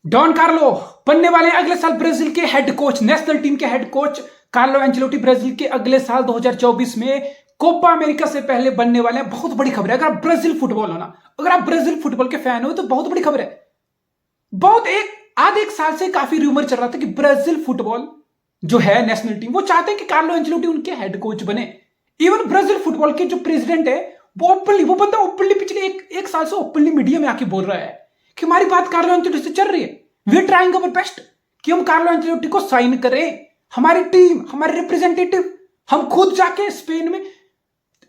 Don Carlo बनने वाले अगले साल ब्राजील के हेड कोच, नेशनल टीम के head coach Carlo Ancelotti Brazil के अगले साल 2024 में कोपा अमेरिका से पहले बनने वाले हैं। बहुत बड़ी खबर है। अगर आप ब्राजील फुटबॉल हो ना, अगर आप ब्राजील फुटबॉल के फैन हो तो बहुत बड़ी खबर है। बहुत आधे एक साल से काफी रूमर चल रहा था कि ब्राजील फुटबॉल जो है नेशनल टीम, वो चाहते हैं कि कार्लो एंचेलोटी उनके हेड कोच बने। इवन ब्राजील फुटबॉल के जो प्रेसिडेंट है वो बंदा ओपनली पिछले एक साल से ओपनली मीडिया में आके बोल रहा है कि हमारी बात कार्लो एंचेलोटी से चल रही है, we are trying our best कि हम कार्लो एंचेलोटी को साइन करें। हमारी टीम, हमारे रिप्रेजेंटेटिव, हम खुद जाके स्पेन में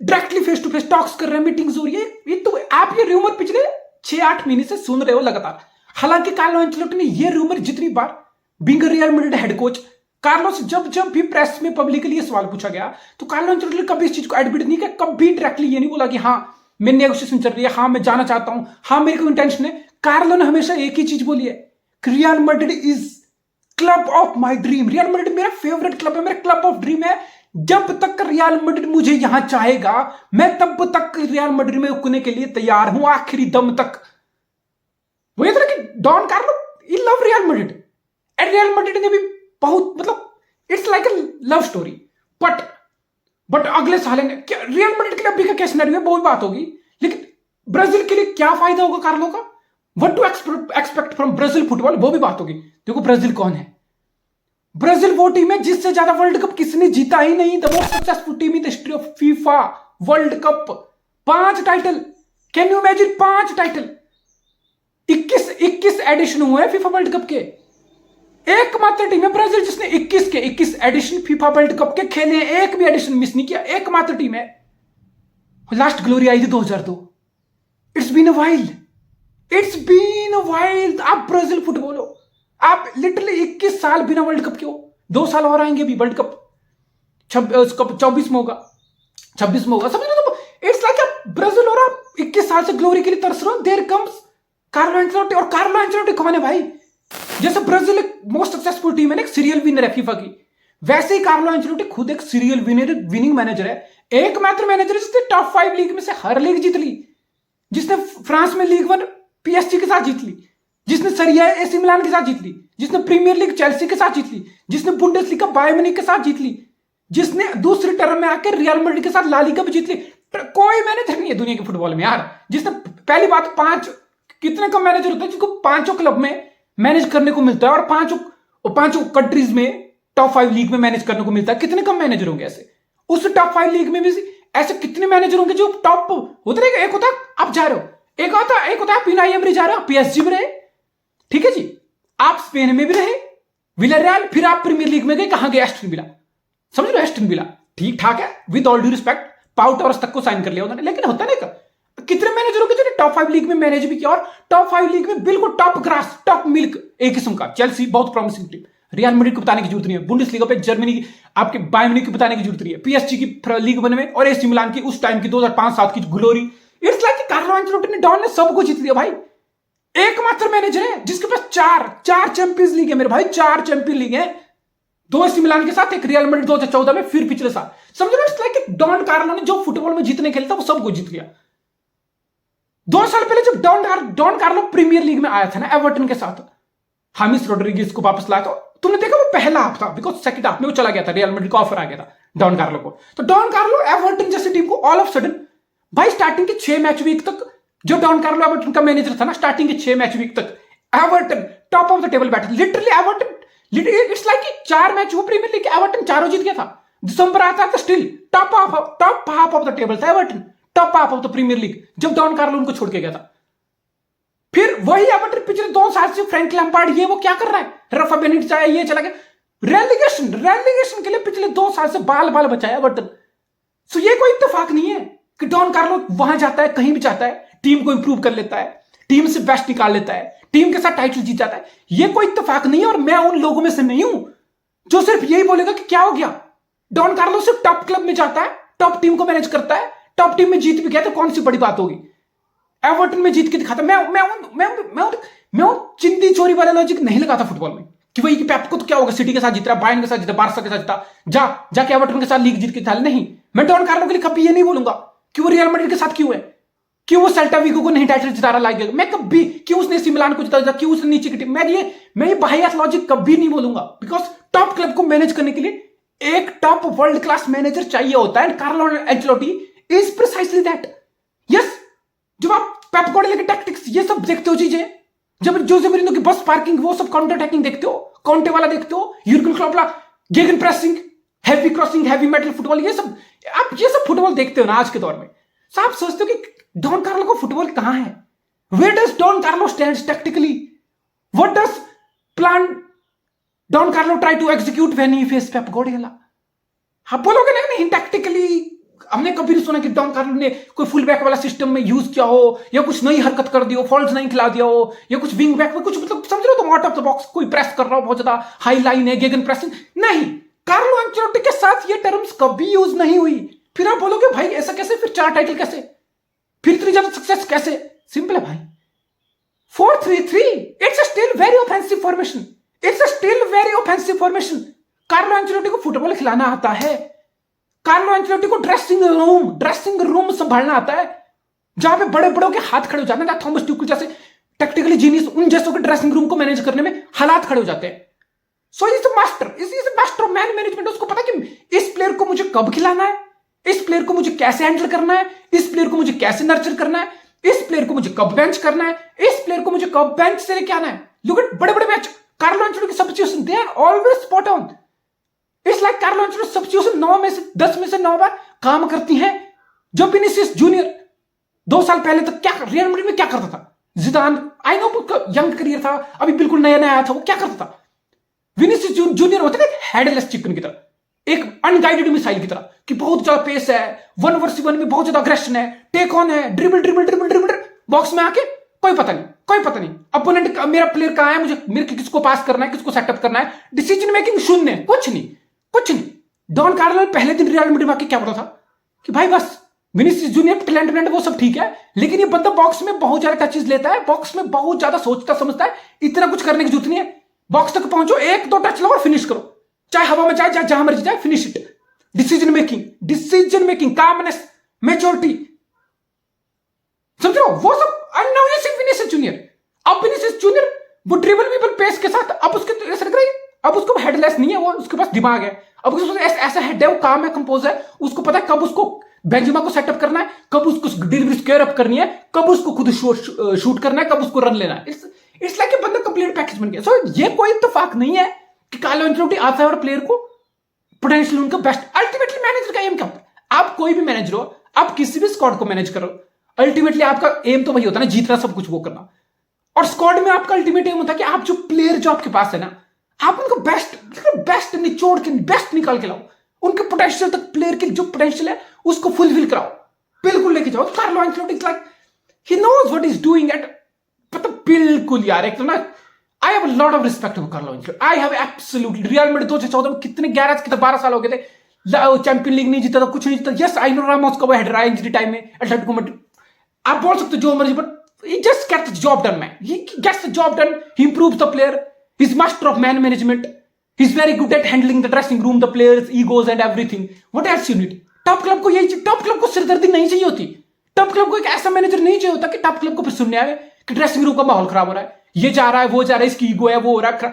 directly face to face talks कर रहे हैं, मीटिंग्स हो रही है। ये तो आप ये रूमर पिछले 6-8 महीने से सुन रहे हो लगातार। हालांकि कार्लो एंचेलोटी ने ये रूमर जितनी बार being Real Madrid head coach, Carlo से जब भी प्रेस में पब्लिकली ये सवाल पूछा गया तो कार्लो एंचेलोटी ने कभी इस चीज को एडमिट नहीं किया, कभी डायरेक्टली ये नहीं बोला कि हाँ मेरी नेगोशिएशन चल रही है, हाँ मैं जाना चाहता हूं, हाँ मेरे को इंटेंशन है। कार्लो ने हमेशा एक ही चीज बोली है कि real Madrid is club of my dream. Real Madrid मेरा फेवरेट क्लब है, मेरा क्लब ऑफ ड्रीम है। जब तक रियल मैड्रिड मुझे यहां चाहेगा मैं तब तक रियल मैड्रिड में रुकने के लिए तैयार हूं, आखिरी दम तक। वो ये था कि Don Carlo he love Real Madrid and Real Madrid ने भी बहुत, मतलब it's like a love story. But अगले साल रियल मैड्रिड के लिए अभी का क्या सिनेरियो है वो भी बात होगी, लेकिन ब्राजील के लिए क्या फायदा होगा कार्लो का, what to expect from Brazil football, वो भी बात होगी। देखो ब्राजील कौन है? ब्राजील वो टीम है जिससे ज्यादा वर्ल्ड कप किसने जीता ही नहीं। The most successful team in the history of FIFA World Cup, 5 title. Can you imagine 5 title? 21 edition हुए हैं फीफा वर्ल्ड कप के। एकमात्र टीम है ब्राजील जिसने 21 एडिशन फीफा वर्ल्ड कप के खेले हैं, एक भी एडिशन मिस नहीं किया। एकमात्र टीम है। लास्ट ग्लोरी आई थी 2002। It's been a wild. आप ब्राजील फुटबॉल हो, आप लिटरली 21 साल बिना वर्ल्ड कप के हो। 2 साल और आएंगे भी वर्ल्ड कप 24 में होगा, 26 में होगा, समझ रहे हो? इट्स लाइक ब्राजील और आप 21 साल से ग्लोरी के लिए तरस रहे हो। There comes Carlo Ancelotti. और कार्लो एंचेलोटी कौन है भाई? जैसे ब्राजील एक मोस्ट सक्सेसफुल टीम है, एक सीरियल विनर है फीफा की, वैसे ही कार्लो एंचेलोटी खुद एक सीरियल विनिंग मैनेजर है। एकमात्र मैनेजर है जिसने टॉप 5 लीग में से हर लीग जीत ली, जिसने फ्रांस में लीग 1 पीएसजी के साथ जीत ली, जिसने सीरी ए एसी मिलान के साथ जीत ली, जिसने प्रीमियर लीग चेल्सी के साथ जीत ली, जिसने बुंडेसलीगा बायर्न म्यूनिख के साथ जीत ली, जिसने दूसरी टर्म में आकर रियल मैड्रिड के साथ ला लीगा भी जीत ली। कोई मैनेजर नहीं है दुनिया के फुटबॉल में यार जिसने, पहली बात, 5 कितने कम मैनेजर होते हैं जिसको 5 क्लब में मैनेज करने को मिलता है और पांचों कंट्रीज में टॉप 5 लीग में मैनेज करने को मिलता है। कितने कम मैनेजर होंगे ऐसे? उस टॉप 5 लीग में भी ऐसे कितने मैनेजर होंगे जो टॉप होते रहेंगे? एक होता है आप जा रहे हो, एक होता है यूनाई एमरी जा रहे हो, पीएसजी में रहे, ठीक है जी, आप स्पेन में भी रहे, विलारियल, फिर आप प्रीमियर लीग में गए, कहां गए? Aston villa. समझ लो, एस्टन विला ठीक ठाक है, विद ऑल ड्यू रिस्पेक्ट, पाउ टॉरस तक को साइन कर लिया उन्होंने, लेकिन होता नहीं का कितने मैनेजर होंगे जो टॉप 5 लीग में मैनेज भी किया और टॉप 5 लीग में बिल्कुल टॉप ग्रास, टॉप मिल्क एक किस्म का। चेल्सी बहुत प्रॉमिसिंग टीम, रियल मैड्रिड को बताने की जरूरत नहीं है, बुंडेसलीगा पे जर्मनी की आपके बायर्न म्यूनिख की बताने की जरूरत नहीं है, पीएसजी की लीग 1 में और एसी मिलान की उस टाइम की 2005-7 की glory. It's like Carlo Ancelotti ने, डॉन ने सब कुछ जीत लिया भाई। एकमात्र मैनेजर है जिसके पास चार चैंपियंस लीग है मेरे भाई, 4 चैंपियन लीग है, 2 एसी मिलान के साथ, एक रियल मैड्रिड 2014 में, फिर पिछले साल। समझ लो, इट्स लाइक डॉन कार्लो ने जो फुटबॉल में जीतने खेला था वो सब कुछ जीत गया। 2 साल पहले जब डॉन कार्लो प्रीमियर लीग में आया था ना एवर्टन के साथ, हामिस रोड्रिगेज को वापस लाया, तो तुमने देखा वो पहला हाफ था, बिकॉज सेकंड हाफ में वो चला गया था, रियल मैड्रिड का ऑफर आ गया था डॉन कार्लो को। तो डॉन कार्लो एवर्टन जैसी टीम को ऑल ऑफ सडन भाई, स्टार्टिंग के 6 मैच वीक तक जो डॉन कार्लो एवर्टन का मैनेजर था ना, स्टार्टिंग के 6 मैच वीक तक Everton top of the table बैठा, literally Everton, it's like 4 match वो प्रीमियर लीग एवर्टन चारों जीत गया था। दिसंबर आता था still top half of the table था Everton, top half of the Premier League, जब डॉन कार्लो उनको छोड़ के गया था। फिर वही एवर्टन पिछले 2 साल से फ्रैंक लैम्पार्ड, ये वो क्या कर रहा है, रफा बेनिटेज आया, ये चला गया रेलीगेशन के लिए पिछले 2 साल से बाल बचाया एवर्टन। सो ये कोई इत्तेफाक नहीं है कि डॉन कार्लो वहां जाता है, कहीं भी जाता है, टीम को इंप्रूव कर लेता है, टीम से बेस्ट निकाल लेता है, टीम के साथ टाइटल जीत जाता है। ये कोई इत्तेफाक नहीं है और मैं उन लोगों में से नहीं हूं जो सिर्फ यही बोलेगा कि क्या हो गया, डॉन कार्लो सिर्फ टॉप क्लब में जाता है, टॉप टीम को मैनेज करता है, टॉप टीम में जीत भी गया तो कौन सी बड़ी बात होगी, एवर्टन में जीत के दिखाता। मैं चिंदी चोरी वाला लॉजिक नहीं लगाता फुटबॉल में कि वही कि पेप को तो क्या होगा, सिटी के साथ जीत रहा, बायर्न के साथ जीता, बार्सा के साथ जीता, जाके एवर्टन के साथ लीग जीत के दिखा। नहीं, मैं डॉन कार्लो के लिए कभी ये नहीं बोलूंगा कि वो रियल मैड्रिड के साथ क्यों है, क्यों वो सेल्टा विगो को नहीं टाइटल जिता रहा लाइगा, मैं कभी क्यों उसने एसी मिलान को जिता, क्यों उसने नीचे की टीम, मैं ये बाहियात लॉजिक कभी नहीं बोलूंगा। बिकॉज टॉप क्लब को मैनेज करने के लिए एक टॉप वर्ल्ड क्लास मैनेजर चाहिए होता है, Carlo Ancelotti is precisely that. Yes, जब आप पेप गार्डियोला के टैक्टिक्स ये सब देखते हो चीजें, जब जोसे मौरिन्यो की बस पार्किंग वो सब काउंटर अटैकिंग देखते हो, काउंटे वाला देखते हो, यूर्गन क्लॉप वाला gegen pressing, heavy crossing, heavy metal football, ये सब आप ये सब फुटबॉल देखते हो ना आज के दौर में, तो आप सोचते हो कि डॉन कार्लो को फुटबॉल कहां है? Where does Don Carlo stands tactically? What does plan Don Carlo try to execute when he face Pep Guardiola? आप बोलोगे ना नहीं टैक्टिकली हमने कभी नहीं सुना कि डॉन कार्लो ने कोई फुल बैक वाला सिस्टम में यूज किया हो, या कुछ नई हरकत कर दी हो, फॉल्स नहीं खिला दिया हो, या कुछ विंग बैक में कुछ मतलब समझ रहे हो तुम, आउट ऑफ द बॉक्स कोई प्रेस कर रहा हो, बहुत ज्यादा हाई लाइन है, गेगन प्रेसिंग नहीं। कार्लो एंचेलोटी के साथ ये टर्म्स कभी यूज नहीं हुई। फिर आप बोलोगे भाई ऐसा कैसे, फिर 4 टाइटल कैसे, फिर इतनी ज्यादा सक्सेस कैसे? सिंपल है भाई, 4-3-3 it's still very offensive formation, it's still very offensive formation. Carlo Ancelotti को फुटबॉल खिलाना आता है, कार्लो एंचेलोटी को ड्रेसिंग रूम संभालना आता है, जहां पे बड़े बड़ों के हाथ खड़े हो जाते हैं, थॉमस ट्यूकल जैसे टैक्टिकली जीनियस, उन जैसों के ड्रेसिंग रूम को मैनेज करने में हालात खड़े हो जाते हैं। So is master of man management. उसको पता कि इस प्लेयर को मुझे कब खिलाना है, इस प्लेयर को मुझे कैसे हैंडल करना है, इस प्लेयर को मुझे कैसे नर्चर करना है, इस प्लेयर को मुझे कब बेंच करना है, इस प्लेयर को मुझे कब बेंच से लेके आना है। लुक एट बड़े बड़े मैच, कार्लो एंचेलोटी की substitution they are always spot on. It's like Carlo Ancelotti substitution 9 में से 10 में से 9 बार काम करती है। जब विनीसियस जूनियर 2 साल पहले तक क्या रियल मैड्रिड में क्या करता था, जिदान आई नो यंग करियर था, अभी बिल्कुल नया नया आया था, वो क्या करता था? विनीसियस जूनियर होता है हेडलेस चिकन की तरह, एक अनगाइडेड मिसाइल की तरह, कि बहुत ज्यादा पेस है, 1 वर्सेस 1 में बहुत ज्यादा अग्रेशन है, टेक ऑन है, ड्रिबल बॉक्स में आके कोई पता नहीं अपोनेंट मेरा प्लेयर कहां है, मुझे मेरे किसको पास करना है, किसको सेटअप करना है, डिसीजन मेकिंग शून्य, कुछ नहीं। डॉन कार्लो पहले दिन रियल मैड्रिड में आके क्या बोला था कि भाई बस विनीसियस जूनियर टैलेंट वो सब ठीक है, लेकिन ये बंदा बॉक्स में बहुत ज्यादा टचेस लेता है, बॉक्स में बहुत ज्यादा सोचता समझता है, इतना कुछ करने की जरूरत नहीं है, बॉक्स तक पहुंचो, 1-2 टच लो और फिनिश करो, चाहे हवा में जाए, जहां मर्जी जाए, finish it. Decision making, calmness, maturity, समझो वो सब। विनीसियस जूनियर वो ड्रिबल पेस के साथ, अब उसके ऐसा लग रहा है अब उसको हेडलेस नहीं है, वो उसके पास दिमाग है, अब उसके पास ऐसा हेड है, वो काम है, कंपोज है, उसको पता है कब उसको बेंजेमा को सेटअप करना है, कब उसको डिलीवरी स्क्वायर अप करनी है, कब उसको खुद शूट करना है, कब उसको रन लेना है। इट्स लाइक बंदा कंप्लीट पैकेज बन गया। सो ये कोई इत्तेफाक नहीं है कि कार्लो एंचेलोटी आता है और प्लेयर को पोटेंशियल उनका बेस्ट, अल्टीमेटली मैनेजर का एम क्या होता है? आप कोई भी मैनेजर हो, आप किसी भी स्क्वाड को मैनेज करो, अल्टीमेटली आपका एम तो वही होता है ना, जीतना, सब कुछ वो करना। और स्क्वाड में आपका अल्टीमेट एम होता है कि आप जो प्लेयर जो आपके पास है ना, आप उनको बेस्ट निचोड़ के बेस्ट निकाल के लाओ, उनके पोटेंशियल तक, प्लेयर के जो पोटेंशियल है उसको फुलफिल कराओ, बिल्कुल लेके जाओ। Carlo Ancelotti is like he knows what is doing at, मतलब बिल्कुल यार, एक तो ना I have a lot of respect for Carlo Ancelotti, I have absolutely. Real Madrid 2014 में कितने 12 साल हो गए थे, चैंपियन लीग नहीं जीता था, कुछ नहीं जीता। यस आई नो रामोस का वो हेड रहा इंजरी टाइम में एटलेटिको मैड्रिड, आप बोल सकते हो जो मर्जी, but he just gets the job done, man. He gets the job done. He improves the player. He's master of man management. He's very good at handling the dressing room, the players, egos and everything. What else you need? Top club को यही, top club को सिरदर्दी नहीं चाहिए होती, top club को एक ऐसा manager नहीं चाहिए होता कि टॉप क्लब को फिर सुनने आए कि ड्रेसिंग रूम का माहौल खराब हो रहा है, ये जा रहा है, वो जा रहा है, इसकी ईगो है, वो हो रहा है।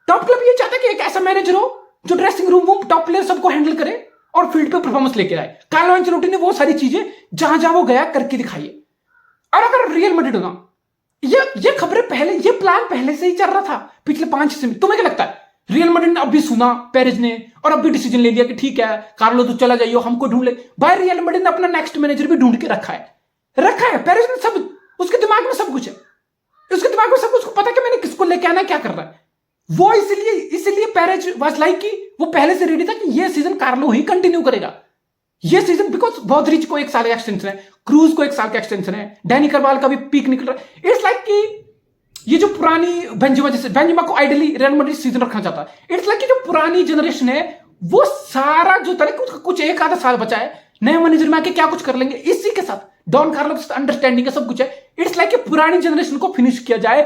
टॉप क्लब ये चाहता है कि एक ऐसा मैनेजर हो जो ड्रेसिंग रूम वो टॉप प्लेयर सबको हैंडल करे और फील्ड पे परफॉर्मेंस लेके आए। कार्लो एंचेलोटी ने वो सारी चीजें जहां जहां वो गया करके दिखाई है। और अगर रियल मैड्रिड होगा, ये खबरें पहले, ये प्लान पहले से ही चल रहा था पिछले 5-6 में। तुम्हें क्या लगता है रियल मैड्रिड ने अभी सुना पेरेज ने और अभी डिसीजन ले लिया कि ठीक है कार्लो तो चला जाइए, हमको ढूंढ ले? भाई रियल मैड्रिड ने अपना नेक्स्ट मैनेजर भी ढूंढ के रखा है। पेरेज ने सब, उसके दिमाग में सब कुछ है, उसके दिमाग में सब कुछ पता है कि मैंने किसको लेके आना है, क्या कर रहा है वो। इसलिए पेरेज वाज लाइक कि वो पहले से रेडी था कि ये सीजन कार्लो ही कंटिन्यू करेगा ये सीजन, बिकॉज मॉड्रिच को 1 साल का एक्सटेंशन है, क्रूज को 1 साल का एक्सटेंशन है, डैनी करवाल का भी पीक निकल रहा है। इट्स लाइक कि ये जो पुरानी बेंजेमा, जैसे बेंजेमा को आइडियली रियल मैड्रिड सीजन रखना चाहता है, इट्स लाइक कि जो पुरानी जनरेशन है वो सारा जो तरह कुछ 1 आधा साल बचा है, नए मैनेजर में आके क्या कुछ कर लेंगे, इसी के साथ डॉन कार्लो के साथ अंडरस्टैंडिंग है, सब कुछ है। इट्स लाइक कि पुरानी जनरेशन को फिनिश किया जाए,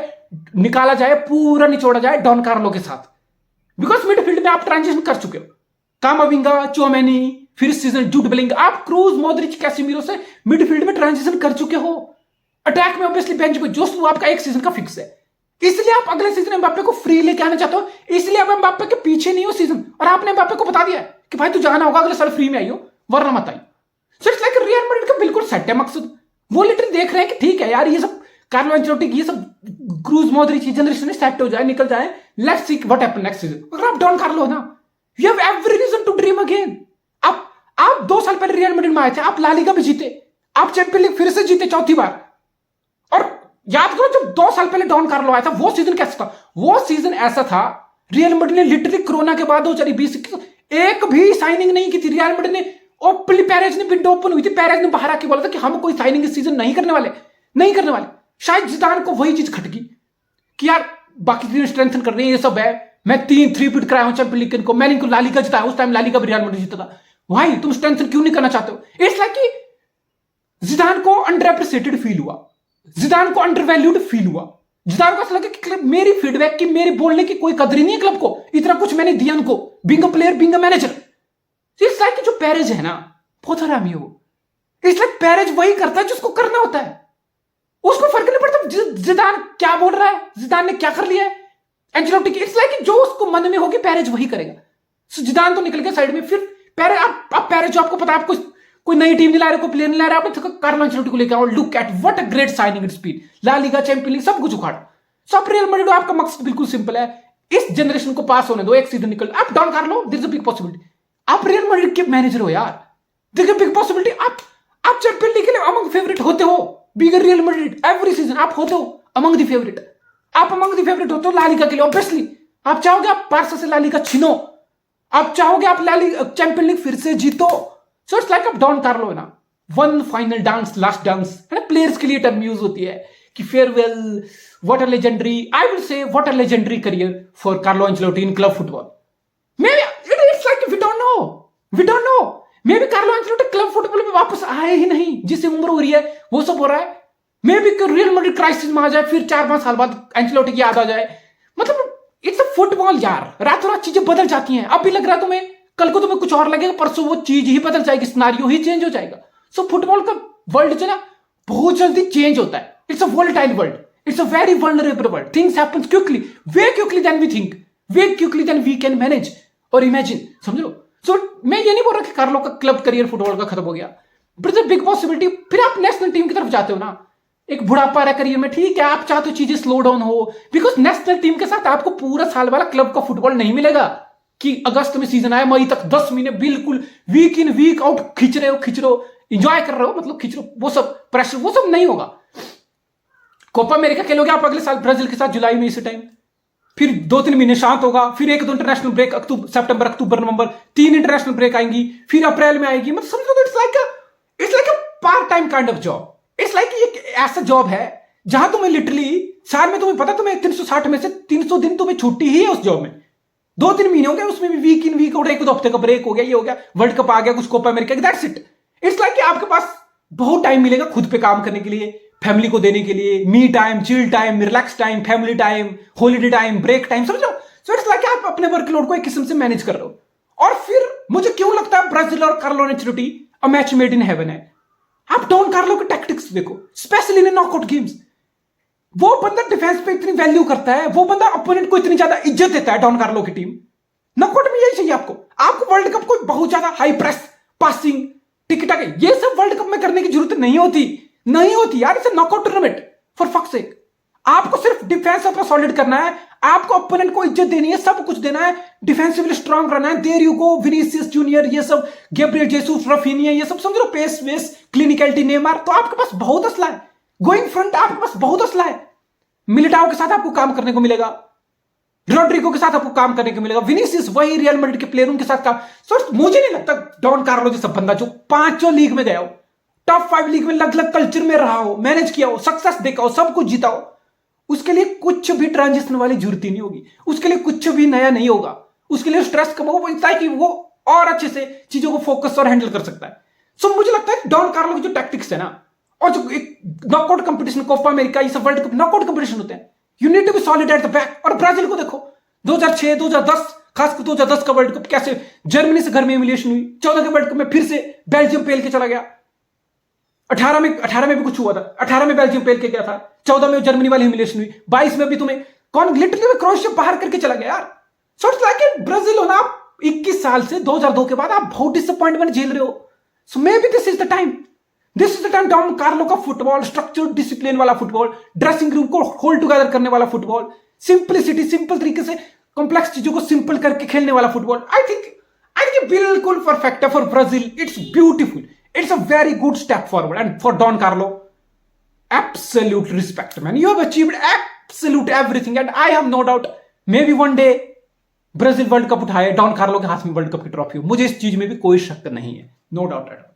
निकाला जाए, पूरा निचोड़ा जाए डॉन कार्लो के साथ, बिकॉज मिडफील्ड में आप ट्रांजिशन कर चुके हो, कामाविंगा, चोमेनी, फिर इस सीजन जूड बेलिंगहम, आप क्रूज, मॉड्रिच, कैसेमीरो से मिडफील्ड में ट्रांजिशन कर चुके हो। अटैक में ऑब्वियसली बेंच पे जो वो आपका एक सीजन का फिक्स है, इसलिए आप अगले सीजन एम्बाप्पे को फ्री लेके आना चाहते हो, इसलिए आप एम्बाप्पे के पीछे नहीं हो सीजन, और आपने एम्बाप्पे को बता दिया कि भाई तू जाना होगा अगले साल फ्री में आई हो वरना मत आई। So it's like Real Madrid का बिल्कुल सेट है मकसद, वो लिटरली देख रहे हैं कि ठीक है यार ये सब कार्लो एंचेलोटी ये सब क्रूज मॉडरिच जनरेशन सेट हो जाए निकल जाए, let's see what happen next season. अगर आप डॉन कार्लो ना, you have every reason to dream again. आप 2 साल पहले रियल मैड्रिड में आए थे, आप ला लीगा भी जीते, आप चैंपियंस लीग फिर से जीते चौथी बार। और याद करो जब 2 साल पहले डॉन कार्लो आया था वो सीजन कैसा था, वो सीजन ऐसा था रियल मैड्रिड ने लिटरली कोरोना के बाद 2020 एक भी साइनिंग नहीं की थी। रियल मैड्रिड ने ओपनली पेरेज ने विंडो ओपन हुई थी, पेरेज ने बाहर आके बोला था कि हम कोई साइनिंग इस सीजन नहीं करने वाले। शायद जिदान को वही चीज खटकी कि यार बाकी टीम स्ट्रेंथन कर रही है, ये सब है, मैं 3 पीट कराया हूं चैंपियंस लीग को, मैंने इनको ला लीगा जिताया, उस टाइम ला लीगा भी रियल मैड्रिड जीता था, भाई तुम स्ट्रेंथन क्यों नहीं करना चाहते हो। इट्स लाइक कि जिदान को अंडर एप्रिसिएटेड फील हुआ, जिदान को अंडर वैल्यूड फील हुआ, जिदान को ऐसा लगा कि क्लब मेरी फीडबैक की मेरी बोलने की कोई कदर नहीं है क्लब को, इतना कुछ मैंने दिया उनको, being a player being a manager. It's like जो पेरेज है ना बहुत हरामी हो, इट्स लाइक पेरेज वही करता है जिसको करना होता है, उसको फर्क नहीं पड़ता जिदान क्या बोल रहा है, जिदान ने क्या कर लिया है एंचेलोटी की। इट्स लाइक जो उसको मन में होगी पेरेज वही करेगा। सो जिदान तो निकल गया साइड में, फिर पेरेज अब पेरेज जो आपको पता है आपको कोई नई टीम नहीं ला रहे, कोई प्लेयर नहीं ला रहे, आपने कार्लो एंचेलोटी को लेकर आओ, look at what a great signing it speed, La Liga Champions League सब कुछ उखाड़। सब रियल मैड्रिड आपका मकसद बिल्कुल सिंपल है, इस जनरेशन को पास होने दो, एक सीजन निकल, आप Don Carlo there is a big possibility, आप रियल मैड्रिड के मैनेजर हो यार, there is a big possibility आप चैंपियंस लीग के लिए अमंग फेवरेट होते हो, being a Real Madrid every season आप होते हो अमंग द फेवरेट, आप अमंग द फेवरेट होते हो ला लीगा के लिए ऑब्वियसली। आप चाहोगे आप बार्सा से ला लीगा छीनो, आप चाहोगे आप ला लीगा चैंपियंस लीग फिर से जीतो। सो इट्स लाइक आप डॉन कार्लो है ना, one final dance last dance है ना, प्लेयर्स के लिए टर्म यूज होती है कि farewell, what a legendary, I will say what a legendary career for Carlo Ancelotti in club football. Maybe it's like we don't know maybe Carlo Ancelotti club football में वापस आए ही नहीं, जिससे उम्र हो रही है वो सब हो रहा है, may be real Madrid crisis में आ जाए, फिर 4-5 साल बाद एंचेलोटी की याद आ जाए। मतलब इट्स अ फुटबॉल यार, रातों रात चीजें बदल जाती हैं, अब भी लग रहा है तुम्हें, कल को तुम्हें कुछ और लगेगा, परसों वो चीज ही बदल जाएगी, सिनारियो ही चेंज हो जाएगा। सो फुटबॉल का वर्ल्ड जो ना बहुत जल्दी चेंज होता है, it's a volatile world, it's a very vulnerable world, things happen quickly, way quickly than we think, way quickly than we can manage और इमेजिन, समझ लो। सो मैं ये नहीं बोल रहा कि कार्लो का क्लब करियर फुटबॉल का खत्म हो गया, but it's a big possibility. फिर आप नेशनल टीम की तरफ जाते हो ना, एक बुढ़ापा रहा करियर में, ठीक है आप चाहते हो चीजें स्लो डाउन हो, बिकॉज नेशनल टीम के साथ आपको पूरा साल वाला क्लब का फुटबॉल नहीं मिलेगा कि अगस्त में सीजन आए मई तक 10 महीने बिल्कुल वीक इन वीक आउट खींच रहे हो, इंजॉय कर रहे हो, मतलब खींच रहे हो, वो सब प्रेशर वो सब नहीं होगा। कोपा अमेरिका खेलोगे आप अगले साल ब्राजील के साथ जुलाई में इसी टाइम, फिर 2-3 महीने शांत होगा, फिर 1-2 इंटरनेशनल ब्रेक, सितंबर अक्टूबर नवंबर 3 इंटरनेशनल ब्रेक आएंगी, फिर अप्रैल में आएगी, मतलब समझो it's like a part time kind of job. It's like एक ऐसा जॉब है जहां तुम्हें लिटरली साल में तुम्हें पता तुम्हें 360 में से 300 दिन तुम्हें छुट्टी ही है उस जॉब में, 2-3 महीने हो गए उसमें भी वीक इन वीक आउट, 1-2 हफ्ते का ब्रेक हो गया, ये हो गया, वर्ल्ड कप आ गया, कुछ Copa America, that's it. It's like आपके पास बहुत टाइम मिलेगा खुद पे काम करने के लिए, फैमिली को देने के लिए, me time, chill time, relax time, family time, holiday time, break time, समझो। सो इट्स लाइक आप अपने वर्कलोड को एक किस्म से मैनेज कर रहे हो। और फिर मुझे क्यों लगता है ब्राजील और Carlo Ancelotti a match made in heaven है। आप डॉन कार्लो के टैक्टिक्स देखो, स्पेशली इन नॉकआउट गेम्स, वो बंदा डिफेंस पे इतनी वैल्यू करता है, वो बंदा अपोनेंट को इतनी ज्यादा इज्जत देता है, डॉन कार्लो की टीम। नॉकआउट में यही चाहिए आपको वर्ल्ड कप को बहुत ज्यादा हाई प्रेस, पासिंग, टिक टाक, ये सब वर्ल्ड कप में करने की जरूरत नहीं होती यार, it's a knockout tournament for fuck sake. आपको सिर्फ डिफेंस अपना सॉलिड करना है, आपको ओपोनेंट को इज्जत देनी है, सब कुछ देना है, डिफेंसिवली स्ट्रांग रहना है। There you go, Vinicius Junior, ये सब गैब्रियल जेसूस, रफीनिया, ये सब समझ लो, पेस वेस, क्लिनिकलिटी, नेमार, तो आपके पास बहुत असला है, गोइंग फ्रंट आपके पास बहुत असला है। मिलिटाओ के साथ आपको काम करने को मिलेगा, रोड्रिगो के साथ आपको काम करने को मिलेगा, विनीसियस वही रियल मैड्रिड के प्लेयर उनके साथ काम। सो मुझे नहीं लगता डॉन कार्लो जैसा बंदा जो 5 लीग में गया हो, टॉप 5 लीग में अलग अलग कल्चर में रहा हो, मैनेज किया हो, सक्सेस देखा हो, सब कुछ जीता हो, उसके लिए कुछ भी ट्रांजिशन वाली जरूरत ही नहीं होगी, उसके लिए कुछ भी नया नहीं होगा, उसके लिए स्ट्रेस कम होगा, इतना है कि वो और अच्छे से चीजों को फोकस और हैंडल कर सकता है। सो मुझे लगता है डॉन कार्लो की जो टैक्टिक्स है ना, और जो एक नॉकआउट कंपटीशन, कोपा अमेरिका, ये सब वर्ल्ड कप नॉकआउट कंपटीशन होते हैं, you need to be solid at the back. और ब्राजील को देखो 2006, 2010, खासकर 2010 का वर्ल्ड कप, कैसे जर्मनी से घर में एमिलिएशन हुई, 14 के वर्ल्ड कप में फिर से बेल्जियम पेल के चला गया, 18 में भी कुछ हुआ था, 18 में बेल्जियम पेल के गया था, 14 में जर्मनी वाली ह्यूमिलेशन हुई, 22 में भी तुम्हें कौन लिटरली क्रोएशिया बाहर करके चला गया यार। सो इट्स लाइक ब्राजील हो ना, आप 21 साल से 2002 के बाद आप बहुत डिसअपॉइंटमेंट झेल रहे हो। So maybe this is the time, Don Carlo का फुटबॉल, स्ट्रक्चर्ड डिसिप्लिन वाला फुटबॉल, ड्रेसिंग रूम को होल्ड टुगेदर करने वाला फुटबॉल, सिंपलिसिटी, सिंपल तरीके से कॉम्प्लेक्स चीजों को सिंपल करके खेलने वाला फुटबॉल। आई थिंक बिल्कुल परफेक्ट है for Brazil. It's beautiful, it's a very good step forward, and for Don Carlo absolute respect, man. You have achieved absolute everything, and I have no doubt maybe one day Brazil world cup उठाए, don Carlo के हाथ में world cup की trophy हो। मुझे इस चीज में भी कोई शक नहीं है, नो डाउट एट ऑल।